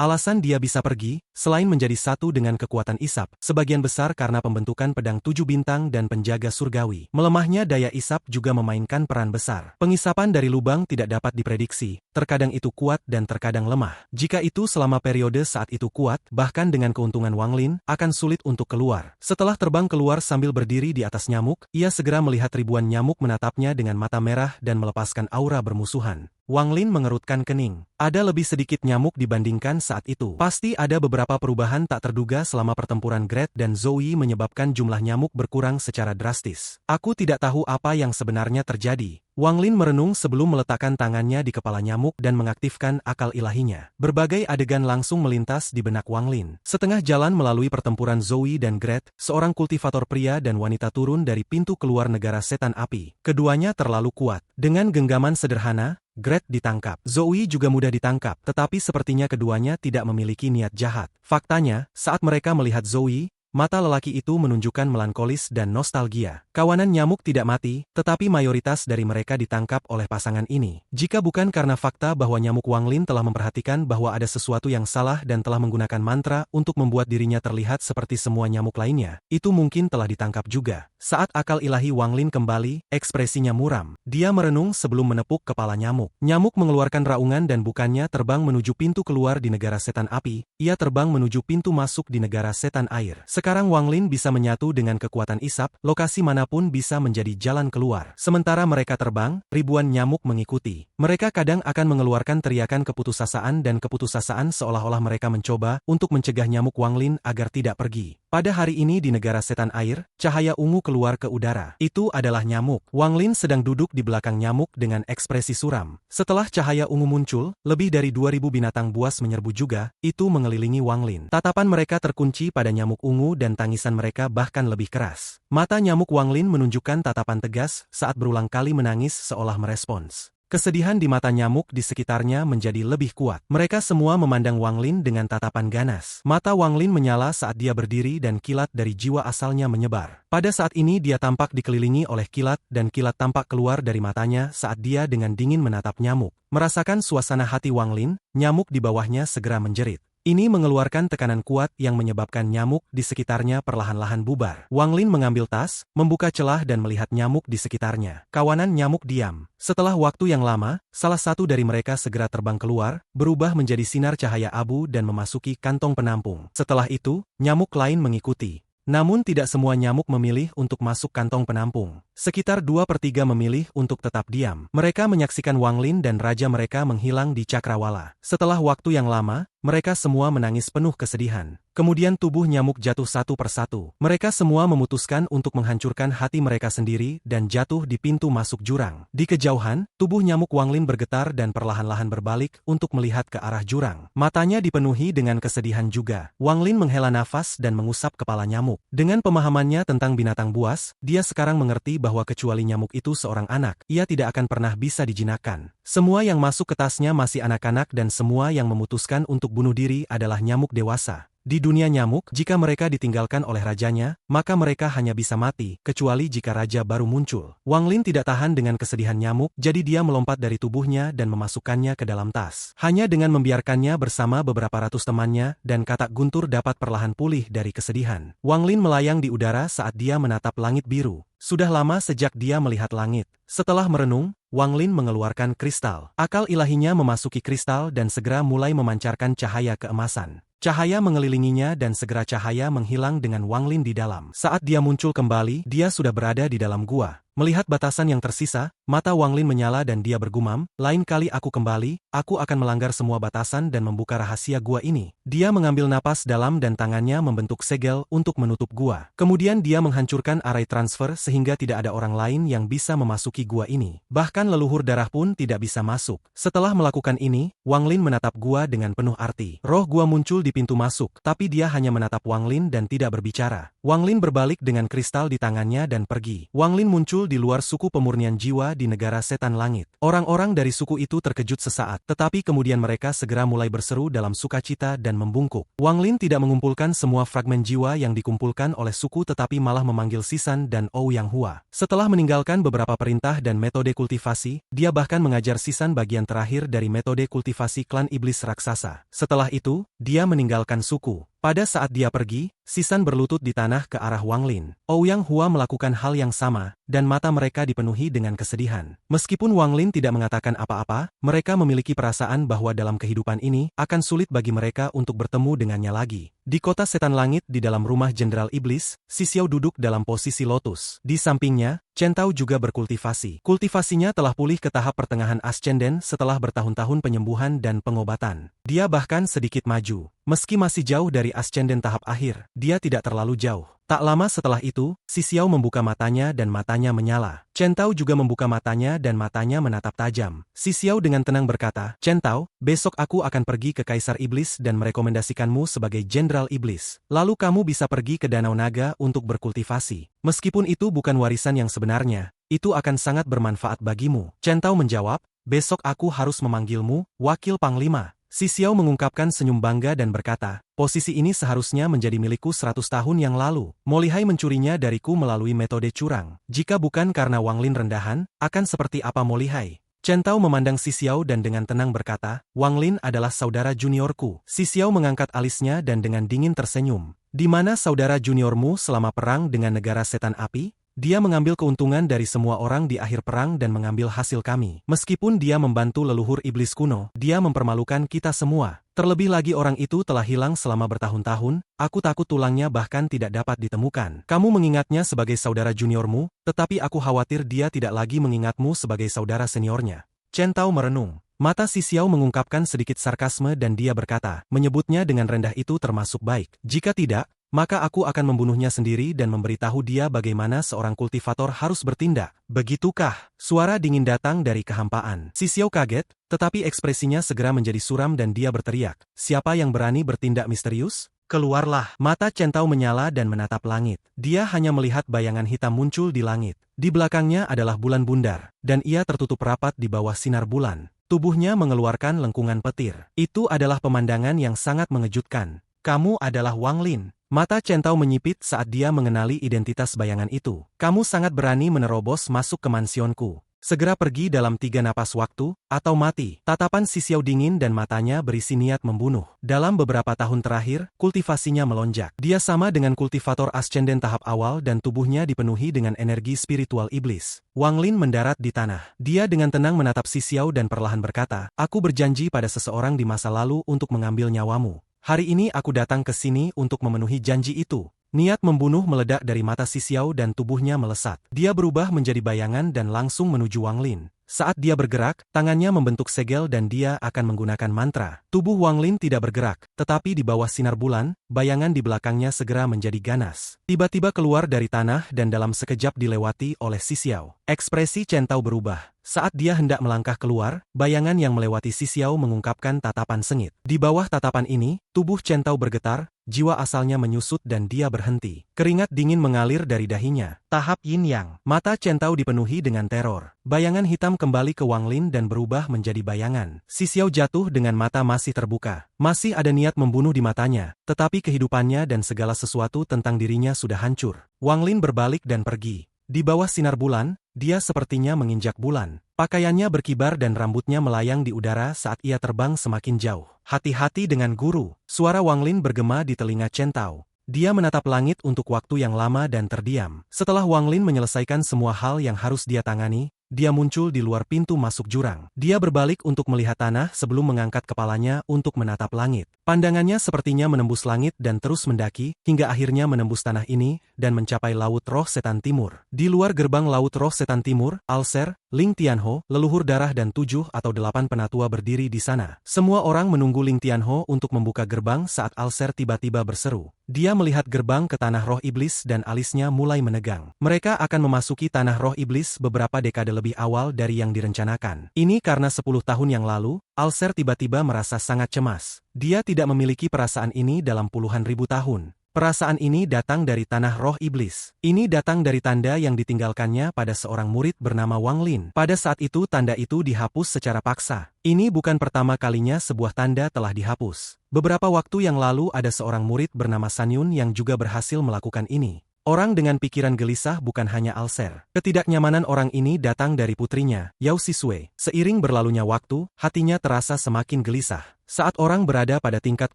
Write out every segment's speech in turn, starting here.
Alasan dia bisa pergi, selain menjadi satu dengan kekuatan Isap, sebagian besar karena pembentukan pedang 7 bintang dan penjaga surgawi. Melemahnya daya Isap juga memainkan peran besar. Pengisapan dari lubang tidak dapat diprediksi, terkadang itu kuat dan terkadang lemah. Jika itu selama periode saat itu kuat, bahkan dengan keuntungan Wang Lin, akan sulit untuk keluar. Setelah terbang keluar sambil berdiri di atas nyamuk, ia segera melihat ribuan nyamuk menatapnya dengan mata merah dan melepaskan aura bermusuhan. Wang Lin mengerutkan kening. Ada lebih sedikit nyamuk dibandingkan saat itu. Pasti ada beberapa perubahan tak terduga selama pertempuran Gret dan Zoe menyebabkan jumlah nyamuk berkurang secara drastis. Aku tidak tahu apa yang sebenarnya terjadi. Wang Lin merenung sebelum meletakkan tangannya di kepala nyamuk dan mengaktifkan akal ilahinya. Berbagai adegan langsung melintas di benak Wang Lin. Setengah jalan melalui pertempuran Zoe dan Gret, seorang kultivator pria dan wanita turun dari pintu keluar negara setan api. Keduanya terlalu kuat. Dengan genggaman sederhana, Gret ditangkap. Zoe juga mudah ditangkap, tetapi sepertinya keduanya tidak memiliki niat jahat. Faktanya, saat mereka melihat Zoe, mata lelaki itu menunjukkan melankolis dan nostalgia. Kawanan nyamuk tidak mati, tetapi mayoritas dari mereka ditangkap oleh pasangan ini. Jika bukan karena fakta bahwa nyamuk Wang Lin telah memperhatikan bahwa ada sesuatu yang salah dan telah menggunakan mantra untuk membuat dirinya terlihat seperti semua nyamuk lainnya, itu mungkin telah ditangkap juga. Saat akal ilahi Wang Lin kembali, ekspresinya muram. Dia merenung sebelum menepuk kepala nyamuk. Nyamuk mengeluarkan raungan dan bukannya terbang menuju pintu keluar di negara setan api, ia terbang menuju pintu masuk di negara setan air. Sekarang Wang Lin bisa menyatu dengan kekuatan Isap, lokasi manapun bisa menjadi jalan keluar. Sementara mereka terbang, ribuan nyamuk mengikuti. Mereka kadang akan mengeluarkan teriakan keputusasaan dan keputusasaan seolah-olah mereka mencoba untuk mencegah nyamuk Wang Lin agar tidak pergi. Pada hari ini di negara setan air, cahaya ungu keluar ke udara. Itu adalah nyamuk. Wang Lin sedang duduk di belakang nyamuk dengan ekspresi suram. Setelah cahaya ungu muncul, lebih dari 2000 binatang buas menyerbu juga, itu mengelilingi Wang Lin. Tatapan mereka terkunci pada nyamuk ungu dan tangisan mereka bahkan lebih keras. Mata nyamuk Wang Lin menunjukkan tatapan tegas saat berulang kali menangis seolah merespons. Kesedihan di mata nyamuk di sekitarnya menjadi lebih kuat. Mereka semua memandang Wang Lin dengan tatapan ganas. Mata Wang Lin menyala saat dia berdiri dan kilat dari jiwa asalnya menyebar. Pada saat ini dia tampak dikelilingi oleh kilat dan kilat tampak keluar dari matanya saat dia dengan dingin menatap nyamuk. Merasakan suasana hati Wang Lin, nyamuk di bawahnya segera menjerit. Ini mengeluarkan tekanan kuat yang menyebabkan nyamuk di sekitarnya perlahan-lahan bubar. Wang Lin mengambil tas, membuka celah dan melihat nyamuk di sekitarnya. Kawanan nyamuk diam. Setelah waktu yang lama, salah satu dari mereka segera terbang keluar, berubah menjadi sinar cahaya abu dan memasuki kantong penampung. Setelah itu, nyamuk lain mengikuti. Namun tidak semua nyamuk memilih untuk masuk kantong penampung. Sekitar 2/3 memilih untuk tetap diam. Mereka menyaksikan Wang Lin dan raja mereka menghilang di cakrawala. Setelah waktu yang lama, mereka semua menangis penuh kesedihan. Kemudian tubuh nyamuk jatuh satu persatu. Mereka semua memutuskan untuk menghancurkan hati mereka sendiri dan jatuh di pintu masuk jurang. Di kejauhan, tubuh nyamuk Wang Lin bergetar dan perlahan-lahan berbalik untuk melihat ke arah jurang. Matanya dipenuhi dengan kesedihan juga. Wang Lin menghela nafas dan mengusap kepala nyamuk. Dengan pemahamannya tentang binatang buas, dia sekarang mengerti bahwa kecuali nyamuk itu seorang anak, ia tidak akan pernah bisa dijinakkan. Semua yang masuk ke tasnya masih anak-anak dan semua yang memutuskan untuk bunuh diri adalah nyamuk dewasa. Di dunia nyamuk, jika mereka ditinggalkan oleh rajanya, maka mereka hanya bisa mati, kecuali jika raja baru muncul. Wang Lin tidak tahan dengan kesedihan nyamuk, jadi dia melompat dari tubuhnya dan memasukkannya ke dalam tas. Hanya dengan membiarkannya bersama beberapa ratus temannya, dan katak guntur dapat perlahan pulih dari kesedihan. Wang Lin melayang di udara saat dia menatap langit biru. Sudah lama sejak dia melihat langit. Setelah merenung, Wang Lin mengeluarkan kristal. Akal ilahinya memasuki kristal dan segera mulai memancarkan cahaya keemasan. Cahaya mengelilinginya dan segera cahaya menghilang dengan Wang Lin di dalam. Saat dia muncul kembali, dia sudah berada di dalam gua. Melihat batasan yang tersisa, mata Wang Lin menyala dan dia bergumam, lain kali aku kembali, aku akan melanggar semua batasan dan membuka rahasia gua ini. Dia mengambil napas dalam dan tangannya membentuk segel untuk menutup gua. Kemudian dia menghancurkan arai transfer sehingga tidak ada orang lain yang bisa memasuki gua ini. Bahkan leluhur darah pun tidak bisa masuk. Setelah melakukan ini, Wang Lin menatap gua dengan penuh arti. Roh gua muncul di pintu masuk, tapi dia hanya menatap Wang Lin dan tidak berbicara. Wang Lin berbalik dengan kristal di tangannya dan pergi. Wang Lin muncul di luar suku pemurnian jiwa di negara setan langit. Orang-orang dari suku itu terkejut sesaat, tetapi kemudian mereka segera mulai berseru dalam sukacita dan membungkuk. Wang Lin tidak mengumpulkan semua fragmen jiwa yang dikumpulkan oleh suku tetapi malah memanggil Sisan dan Ouyang Hua. Setelah meninggalkan beberapa perintah dan metode kultivasi, dia bahkan mengajar Sisan bagian terakhir dari metode kultivasi klan iblis raksasa. Setelah itu, dia meninggalkan suku. Pada saat dia pergi, Sisan berlutut di tanah ke arah Wang Lin. Ouyang Hua melakukan hal yang sama, dan mata mereka dipenuhi dengan kesedihan. Meskipun Wang Lin tidak mengatakan apa-apa, mereka memiliki perasaan bahwa dalam kehidupan ini, akan sulit bagi mereka untuk bertemu dengannya lagi. Di kota setan langit di dalam rumah Jenderal Iblis, Xi Xiao duduk dalam posisi lotus. Di sampingnya, Chen Tao juga berkultivasi. Kultivasinya telah pulih ke tahap pertengahan ascenden setelah bertahun-tahun penyembuhan dan pengobatan. Dia bahkan sedikit maju. Meski masih jauh dari ascenden tahap akhir, dia tidak terlalu jauh. Tak lama setelah itu, Xi Xiao membuka matanya dan matanya menyala. Chen Tao juga membuka matanya dan matanya menatap tajam. Xi Xiao dengan tenang berkata, "Chen Tao, besok aku akan pergi ke Kaisar Iblis dan merekomendasikanmu sebagai Jenderal Iblis. Lalu kamu bisa pergi ke Danau Naga untuk berkultivasi. Meskipun itu bukan warisan yang sebenarnya, itu akan sangat bermanfaat bagimu." Chen Tao menjawab, "Besok aku harus memanggilmu, Wakil Panglima." Xi Xiao mengungkapkan senyum bangga dan berkata, "Posisi ini seharusnya menjadi milikku 100 tahun yang lalu. Mo Lihai mencurinya dariku melalui metode curang. Jika bukan karena Wang Lin rendahan, akan seperti apa Mo Lihai?" Chen Tao memandang Xi Xiao dan dengan tenang berkata, "Wang Lin adalah saudara juniorku." Xi Xiao mengangkat alisnya dan dengan dingin tersenyum. "Di mana saudara juniormu selama perang dengan negara setan api? Dia mengambil keuntungan dari semua orang di akhir perang dan mengambil hasil kami. Meskipun dia membantu leluhur iblis kuno, dia mempermalukan kita semua. Terlebih lagi orang itu telah hilang selama bertahun-tahun, aku takut tulangnya bahkan tidak dapat ditemukan. Kamu mengingatnya sebagai saudara juniormu, tetapi aku khawatir dia tidak lagi mengingatmu sebagai saudara seniornya." Chen Tao merenung. Mata Xi Xiao mengungkapkan sedikit sarkasme dan dia berkata, "Menyebutnya dengan rendah itu termasuk baik. Jika tidak, maka aku akan membunuhnya sendiri dan memberitahu dia bagaimana seorang kultivator harus bertindak." "Begitukah?" Suara dingin datang dari kehampaan. Xi Xiao kaget, tetapi ekspresinya segera menjadi suram dan dia berteriak, "Siapa yang berani bertindak misterius? Keluarlah!" Mata Chen Tao menyala dan menatap langit. Dia hanya melihat bayangan hitam muncul di langit. Di belakangnya adalah bulan bundar, dan ia tertutup rapat di bawah sinar bulan. Tubuhnya mengeluarkan lengkungan petir. Itu adalah pemandangan yang sangat mengejutkan. "Kamu adalah Wang Lin." Mata Chen Tao menyipit saat dia mengenali identitas bayangan itu. "Kamu sangat berani menerobos masuk ke mansionku. Segera pergi dalam 3 napas waktu, atau mati." Tatapan Xi Xiao dingin dan matanya berisi niat membunuh. Dalam beberapa tahun terakhir, kultivasinya melonjak. Dia sama dengan kultivator ascenden tahap awal dan tubuhnya dipenuhi dengan energi spiritual iblis. Wang Lin mendarat di tanah. Dia dengan tenang menatap Xi Xiao dan perlahan berkata, "Aku berjanji pada seseorang di masa lalu untuk mengambil nyawamu. Hari ini aku datang ke sini untuk memenuhi janji itu." Niat membunuh meledak dari mata Xi Xiao dan tubuhnya melesat. Dia berubah menjadi bayangan dan langsung menuju Wang Lin. Saat dia bergerak, tangannya membentuk segel dan dia akan menggunakan mantra. Tubuh Wang Lin tidak bergerak, tetapi di bawah sinar bulan, bayangan di belakangnya segera menjadi ganas. Tiba-tiba keluar dari tanah dan dalam sekejap dilewati oleh Xi Xiao. Ekspresi Chen Tao berubah. Saat dia hendak melangkah keluar, bayangan yang melewati Xi Xiao mengungkapkan tatapan sengit. Di bawah tatapan ini, tubuh Chen Tao bergetar, jiwa asalnya menyusut dan dia berhenti. Keringat dingin mengalir dari dahinya. Tahap Yin Yang. Mata Chen Tao dipenuhi dengan teror. Bayangan hitam kembali ke Wang Lin dan berubah menjadi bayangan. Xi Xiao jatuh dengan mata masih terbuka. Masih ada niat membunuh di matanya, tetapi kehidupannya dan segala sesuatu tentang dirinya sudah hancur. Wang Lin berbalik dan pergi. Di bawah sinar bulan, dia sepertinya menginjak bulan. Pakaiannya berkibar dan rambutnya melayang di udara saat ia terbang semakin jauh. "Hati-hati dengan guru." Suara Wang Lin bergema di telinga Chen Tao. Dia menatap langit untuk waktu yang lama dan terdiam. Setelah Wang Lin menyelesaikan semua hal yang harus dia tangani, dia muncul di luar pintu masuk jurang. Dia berbalik untuk melihat tanah sebelum mengangkat kepalanya untuk menatap langit. Pandangannya sepertinya menembus langit dan terus mendaki, hingga akhirnya menembus tanah ini, dan mencapai Laut Roh Setan Timur. Di luar gerbang Laut Roh Setan Timur, Alser, Ling Tianho, leluhur darah dan 7 atau 8 penatua berdiri di sana. Semua orang menunggu Ling Tianho untuk membuka gerbang saat Alser tiba-tiba berseru. Dia melihat gerbang ke tanah roh iblis dan alisnya mulai menegang. Mereka akan memasuki tanah roh iblis beberapa dekade lebih awal dari yang direncanakan. Ini karena 10 tahun yang lalu, Alser tiba-tiba merasa sangat cemas. Dia tidak memiliki perasaan ini dalam puluhan ribu tahun. Perasaan ini datang dari tanah roh iblis. Ini datang dari tanda yang ditinggalkannya pada seorang murid bernama Wang Lin. Pada saat itu tanda itu dihapus secara paksa. Ini bukan pertama kalinya sebuah tanda telah dihapus. Beberapa waktu yang lalu ada seorang murid bernama San Yun yang juga berhasil melakukan ini. Orang dengan pikiran gelisah bukan hanya Alser. Ketidaknyamanan orang ini datang dari putrinya, Yao Sisue. Seiring berlalunya waktu, hatinya terasa semakin gelisah. Saat orang berada pada tingkat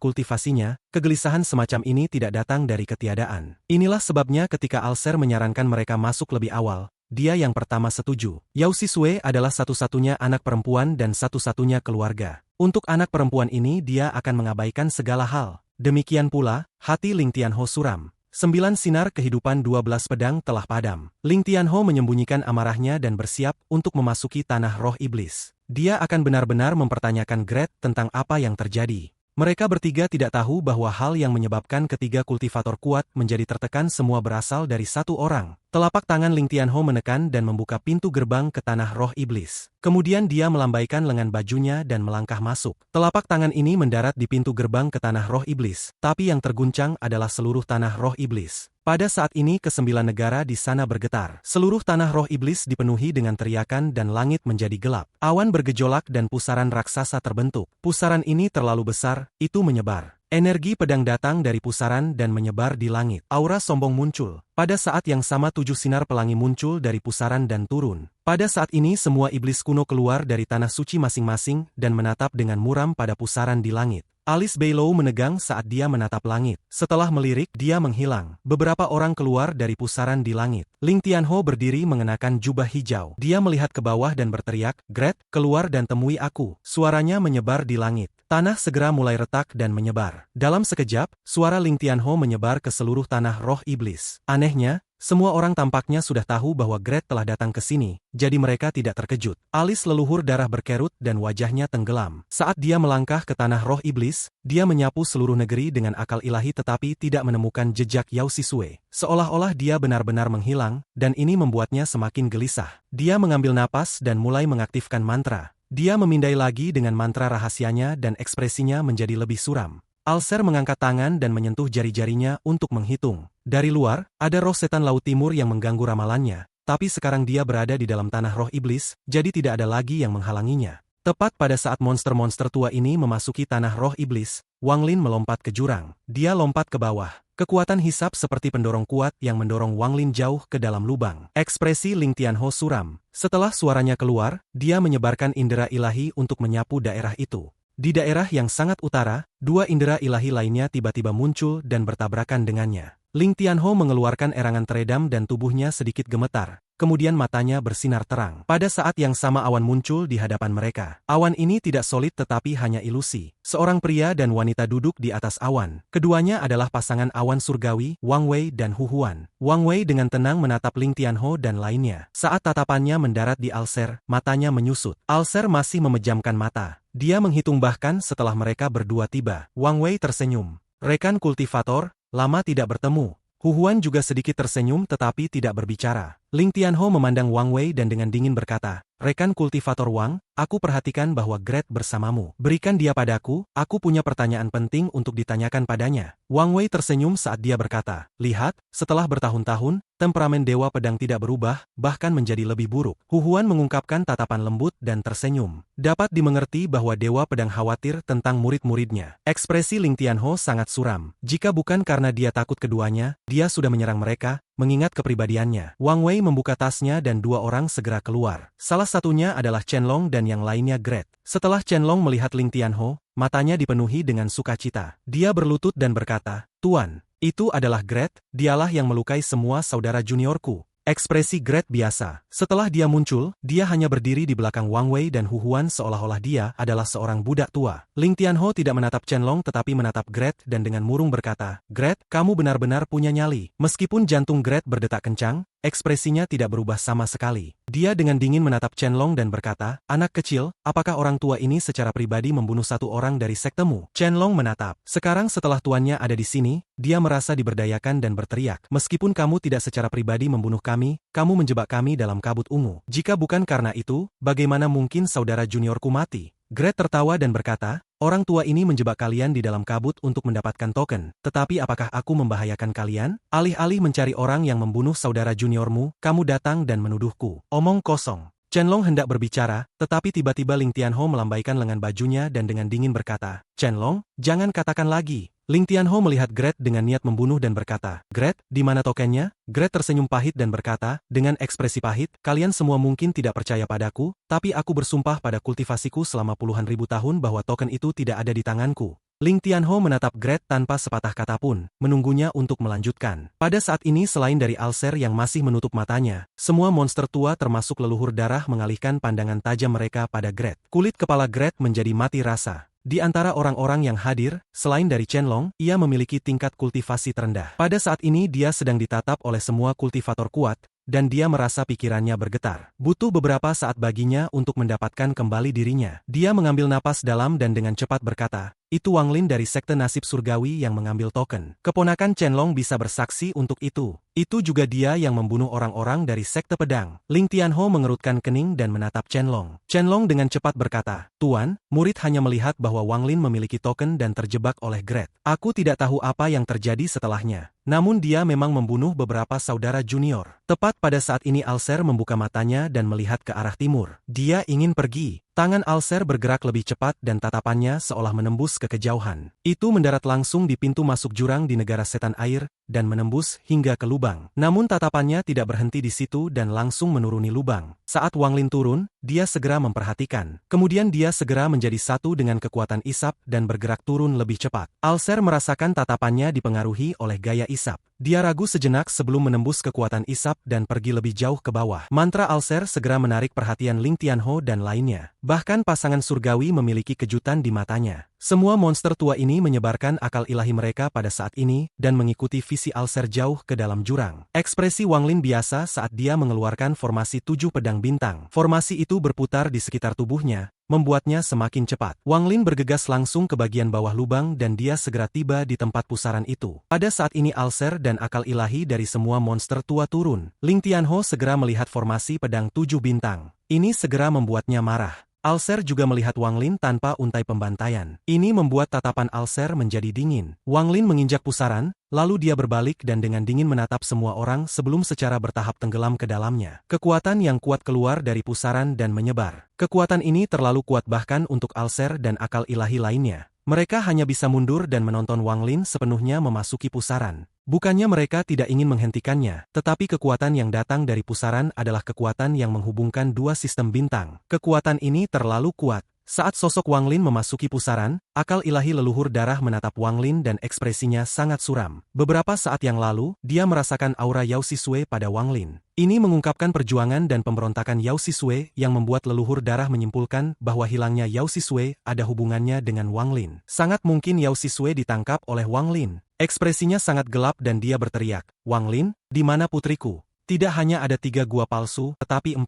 kultivasinya, kegelisahan semacam ini tidak datang dari ketiadaan. Inilah sebabnya ketika Alser menyarankan mereka masuk lebih awal, dia yang pertama setuju. Yao Sisue adalah satu-satunya anak perempuan dan satu-satunya keluarga. Untuk anak perempuan ini dia akan mengabaikan segala hal. Demikian pula, hati Ling Tianho suram. 9 sinar kehidupan 12 pedang telah padam. Ling Tianho menyembunyikan amarahnya dan bersiap untuk memasuki tanah roh iblis. Dia akan benar-benar mempertanyakan Gret tentang apa yang terjadi. Mereka bertiga tidak tahu bahwa hal yang menyebabkan ketiga kultivator kuat menjadi tertekan semua berasal dari satu orang. Telapak tangan Ling Tianho menekan dan membuka pintu gerbang ke tanah roh iblis. Kemudian dia melambaikan lengan bajunya dan melangkah masuk. Telapak tangan ini mendarat di pintu gerbang ke tanah roh iblis, tapi yang terguncang adalah seluruh tanah roh iblis. Pada saat ini ke-9 negara di sana bergetar. Seluruh tanah roh iblis dipenuhi dengan teriakan dan langit menjadi gelap. Awan bergejolak dan pusaran raksasa terbentuk. Pusaran ini terlalu besar, itu menyebar. Energi pedang datang dari pusaran dan menyebar di langit. Aura sombong muncul. Pada saat yang sama 7 sinar pelangi muncul dari pusaran dan turun. Pada saat ini semua iblis kuno keluar dari tanah suci masing-masing dan menatap dengan muram pada pusaran di langit. Alis Beilou menegang saat dia menatap langit. Setelah melirik, dia menghilang. Beberapa orang keluar dari pusaran di langit. Ling Tianho berdiri mengenakan jubah hijau. Dia melihat ke bawah dan berteriak, "Gret, keluar dan temui aku." Suaranya menyebar di langit. Tanah segera mulai retak dan menyebar. Dalam sekejap, suara Ling Tianho menyebar ke seluruh tanah roh iblis. Anehnya, semua orang tampaknya sudah tahu bahwa Gret telah datang ke sini, jadi mereka tidak terkejut. Alis leluhur darah berkerut dan wajahnya tenggelam. Saat dia melangkah ke tanah roh iblis, dia menyapu seluruh negeri dengan akal ilahi tetapi tidak menemukan jejak Yao Sisue. Seolah-olah dia benar-benar menghilang, dan ini membuatnya semakin gelisah. Dia mengambil napas dan mulai mengaktifkan mantra. Dia memindai lagi dengan mantra rahasianya dan ekspresinya menjadi lebih suram. Alser mengangkat tangan dan menyentuh jari-jarinya untuk menghitung. Dari luar, ada roh setan Laut Timur yang mengganggu ramalannya, tapi sekarang dia berada di dalam tanah roh iblis, jadi tidak ada lagi yang menghalanginya. Tepat pada saat monster-monster tua ini memasuki tanah roh iblis, Wang Lin melompat ke jurang. Dia lompat ke bawah. Kekuatan hisap seperti pendorong kuat yang mendorong Wang Lin jauh ke dalam lubang. Ekspresi Ling Tianho suram. Setelah suaranya keluar, dia menyebarkan indera ilahi untuk menyapu daerah itu. Di daerah yang sangat utara, 2 indera ilahi lainnya tiba-tiba muncul dan bertabrakan dengannya. Ling Tianho mengeluarkan erangan teredam dan tubuhnya sedikit gemetar. Kemudian matanya bersinar terang. Pada saat yang sama awan muncul di hadapan mereka. Awan ini tidak solid tetapi hanya ilusi. Seorang pria dan wanita duduk di atas awan. Keduanya adalah pasangan awan surgawi, Wang Wei dan Hu Huan. Wang Wei dengan tenang menatap Ling Tianho dan lainnya. Saat tatapannya mendarat di Alser, matanya menyusut. Alser masih memejamkan mata. Dia menghitung bahkan setelah mereka berdua tiba. Wang Wei tersenyum. "Rekan kultivator, lama tidak bertemu." Hu Huan juga sedikit tersenyum tetapi tidak berbicara. Ling Tianho memandang Wang Wei dan dengan dingin berkata, "Rekan kultivator Wang, aku perhatikan bahwa Gret bersamamu. Berikan dia padaku, aku punya pertanyaan penting untuk ditanyakan padanya." Wang Wei tersenyum saat dia berkata, "Lihat, setelah bertahun-tahun, temperamen Dewa Pedang tidak berubah, bahkan menjadi lebih buruk." Hu Huan mengungkapkan tatapan lembut dan tersenyum. Dapat dimengerti bahwa Dewa Pedang khawatir tentang murid-muridnya. Ekspresi Ling Tianho sangat suram. Jika bukan karena dia takut keduanya, dia sudah menyerang mereka, mengingat kepribadiannya. Wang Wei membuka tasnya dan 2 orang segera keluar. Salah satunya adalah Chen Long dan yang lainnya Gret. Setelah Chen Long melihat Ling Tianho, matanya dipenuhi dengan sukacita. Dia berlutut dan berkata, "Tuan, itu adalah Gret, dialah yang melukai semua saudara juniorku." Ekspresi Gret biasa. Setelah dia muncul, dia hanya berdiri di belakang Wang Wei dan Hu Huan seolah-olah dia adalah seorang budak tua. Ling Tianho tidak menatap Chen Long tetapi menatap Gret dan dengan murung berkata, "Gret, kamu benar-benar punya nyali." Meskipun jantung Gret berdetak kencang, ekspresinya tidak berubah sama sekali. Dia dengan dingin menatap Chen Long dan berkata, "Anak kecil, apakah orang tua ini secara pribadi membunuh 1 orang dari sektemu?" Chen Long menatap. Sekarang setelah tuannya ada di sini, dia merasa diberdayakan dan berteriak, "Meskipun kamu tidak secara pribadi membunuh kami, kamu menjebak kami dalam kabut ungu. Jika bukan karena itu, bagaimana mungkin saudara juniorku mati?" Gret tertawa dan berkata, orang tua ini menjebak kalian di dalam kabut untuk mendapatkan token. Tetapi apakah aku membahayakan kalian? Alih-alih mencari orang yang membunuh saudara juniormu, kamu datang dan menuduhku. Omong kosong. Chenlong hendak berbicara, tetapi tiba-tiba Ling Tianho melambaikan lengan bajunya dan dengan dingin berkata, Chenlong, jangan katakan lagi. Ling Tianho melihat Gret dengan niat membunuh dan berkata, Gret, di mana tokennya? Gret tersenyum pahit dan berkata, dengan ekspresi pahit, kalian semua mungkin tidak percaya padaku, tapi aku bersumpah pada kultivasiku selama puluhan ribu tahun bahwa token itu tidak ada di tanganku. Ling Tianho menatap Gret tanpa sepatah kata pun, menunggunya untuk melanjutkan. Pada saat ini selain dari Alser yang masih menutup matanya, semua monster tua termasuk leluhur darah mengalihkan pandangan tajam mereka pada Gret. Kulit kepala Gret menjadi mati rasa. Di antara orang-orang yang hadir, selain dari Chenlong, ia memiliki tingkat kultivasi terendah. Pada saat ini dia sedang ditatap oleh semua kultivator kuat, dan dia merasa pikirannya bergetar. Butuh beberapa saat baginya untuk mendapatkan kembali dirinya. Dia mengambil napas dalam dan dengan cepat berkata, itu Wang Lin dari Sekte Nasib Surgawi yang mengambil token. Keponakan Chenlong bisa bersaksi untuk itu. Itu juga dia yang membunuh orang-orang dari Sekte Pedang. Ling Tianho mengerutkan kening dan menatap Chenlong. Chenlong dengan cepat berkata, Tuan, murid hanya melihat bahwa Wang Lin memiliki token dan terjebak oleh Gret. Aku tidak tahu apa yang terjadi setelahnya. Namun dia memang membunuh beberapa saudara junior. Tepat pada saat ini Alser membuka matanya dan melihat ke arah timur. Dia ingin pergi. Tangan Alser bergerak lebih cepat dan tatapannya seolah menembus ke kejauhan. Itu mendarat langsung di pintu masuk jurang di negara setan air, dan menembus hingga ke lubang. Namun tatapannya tidak berhenti di situ dan langsung menuruni lubang. Saat Wang Lin turun, dia segera memperhatikan. Kemudian dia segera menjadi satu dengan kekuatan isap dan bergerak turun lebih cepat. Alser merasakan tatapannya dipengaruhi oleh gaya isap. Dia ragu sejenak sebelum menembus kekuatan isap dan pergi lebih jauh ke bawah. Mantra Alser segera menarik perhatian Ling Tianho dan lainnya. Bahkan pasangan surgawi memiliki kejutan di matanya. Semua monster tua ini menyebarkan akal ilahi mereka pada saat ini dan mengikuti visi Alser jauh ke dalam jurang. Ekspresi Wang Lin biasa saat dia mengeluarkan formasi 7 pedang bintang. Formasi itu berputar di sekitar tubuhnya, membuatnya semakin cepat. Wang Lin bergegas langsung ke bagian bawah lubang dan dia segera tiba di tempat pusaran itu. Pada saat ini Alser dan akal ilahi dari semua monster tua turun. Ling Tianho segera melihat formasi pedang 7 bintang. Ini segera membuatnya marah. Alser juga melihat Wang Lin tanpa untai pembantaian. Ini membuat tatapan Alser menjadi dingin. Wang Lin menginjak pusaran, lalu dia berbalik dan dengan dingin menatap semua orang sebelum secara bertahap tenggelam ke dalamnya. Kekuatan yang kuat keluar dari pusaran dan menyebar. Kekuatan ini terlalu kuat bahkan untuk Alser dan akal ilahi lainnya. Mereka hanya bisa mundur dan menonton Wang Lin sepenuhnya memasuki pusaran. Bukannya mereka tidak ingin menghentikannya, tetapi kekuatan yang datang dari pusaran adalah kekuatan yang menghubungkan dua sistem bintang. Kekuatan ini terlalu kuat. Saat sosok Wang Lin memasuki pusaran, akal ilahi leluhur darah menatap Wang Lin dan ekspresinya sangat suram. Beberapa saat yang lalu, dia merasakan aura Yao Sisue pada Wang Lin. Ini mengungkapkan perjuangan dan pemberontakan Yao Sisue yang membuat leluhur darah menyimpulkan bahwa hilangnya Yao Sisue ada hubungannya dengan Wang Lin. Sangat mungkin Yao Sisue ditangkap oleh Wang Lin. Ekspresinya sangat gelap dan dia berteriak, Wang Lin, di mana putriku? Tidak hanya ada 3 gua palsu, tetapi 4.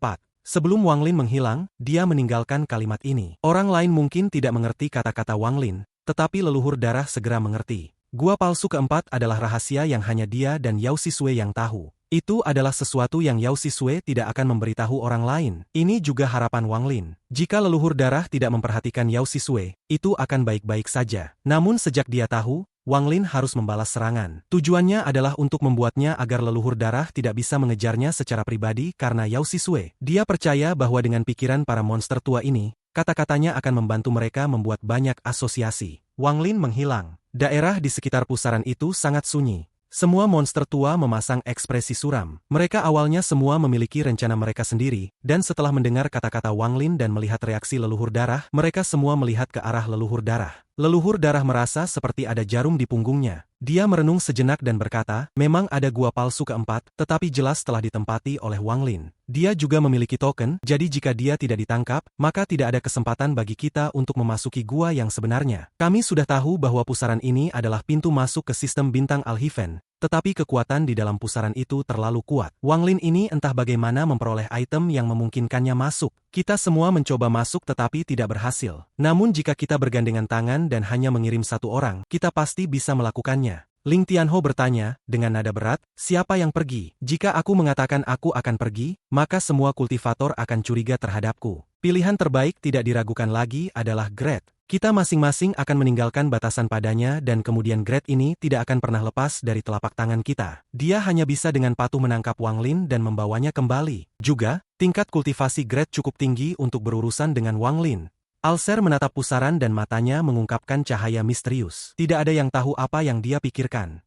Sebelum Wang Lin menghilang, dia meninggalkan kalimat ini. Orang lain mungkin tidak mengerti kata-kata Wang Lin, tetapi leluhur darah segera mengerti. Gua palsu keempat adalah rahasia yang hanya dia dan Yao Sisue yang tahu. Itu adalah sesuatu yang Yao Sisue tidak akan memberitahu orang lain. Ini juga harapan Wang Lin. Jika leluhur darah tidak memperhatikan Yao Sisue, itu akan baik-baik saja. Namun sejak dia tahu, Wang Lin harus membalas serangan. Tujuannya adalah untuk membuatnya agar leluhur darah tidak bisa mengejarnya secara pribadi karena Yao Sisue. Dia percaya bahwa dengan pikiran para monster tua ini, kata-katanya akan membantu mereka membuat banyak asosiasi. Wang Lin menghilang. Daerah di sekitar pusaran itu sangat sunyi. Semua monster tua memasang ekspresi suram. Mereka awalnya semua memiliki rencana mereka sendiri, dan setelah mendengar kata-kata Wang Lin dan melihat reaksi leluhur darah, mereka semua melihat ke arah leluhur darah. Leluhur darah merasa seperti ada jarum di punggungnya. Dia merenung sejenak dan berkata, memang ada gua palsu keempat, tetapi jelas telah ditempati oleh Wang Lin. Dia juga memiliki token, jadi jika dia tidak ditangkap, maka tidak ada kesempatan bagi kita untuk memasuki gua yang sebenarnya. Kami sudah tahu bahwa pusaran ini adalah pintu masuk ke sistem bintang Al-Hiven, tetapi kekuatan di dalam pusaran itu terlalu kuat. Wang Lin ini entah bagaimana memperoleh item yang memungkinkannya masuk. Kita semua mencoba masuk tetapi tidak berhasil. Namun jika kita bergandengan tangan dan hanya mengirim satu orang, kita pasti bisa melakukannya. Ling Tianho bertanya, dengan nada berat, siapa yang pergi? Jika aku mengatakan aku akan pergi, maka semua kultivator akan curiga terhadapku. Pilihan terbaik tidak diragukan lagi adalah Gret. Kita masing-masing akan meninggalkan batasan padanya dan kemudian Gret ini tidak akan pernah lepas dari telapak tangan kita. Dia hanya bisa dengan patuh menangkap Wang Lin dan membawanya kembali. Juga, tingkat kultivasi Gret cukup tinggi untuk berurusan dengan Wang Lin. Alser menatap pusaran dan matanya mengungkapkan cahaya misterius. Tidak ada yang tahu apa yang dia pikirkan.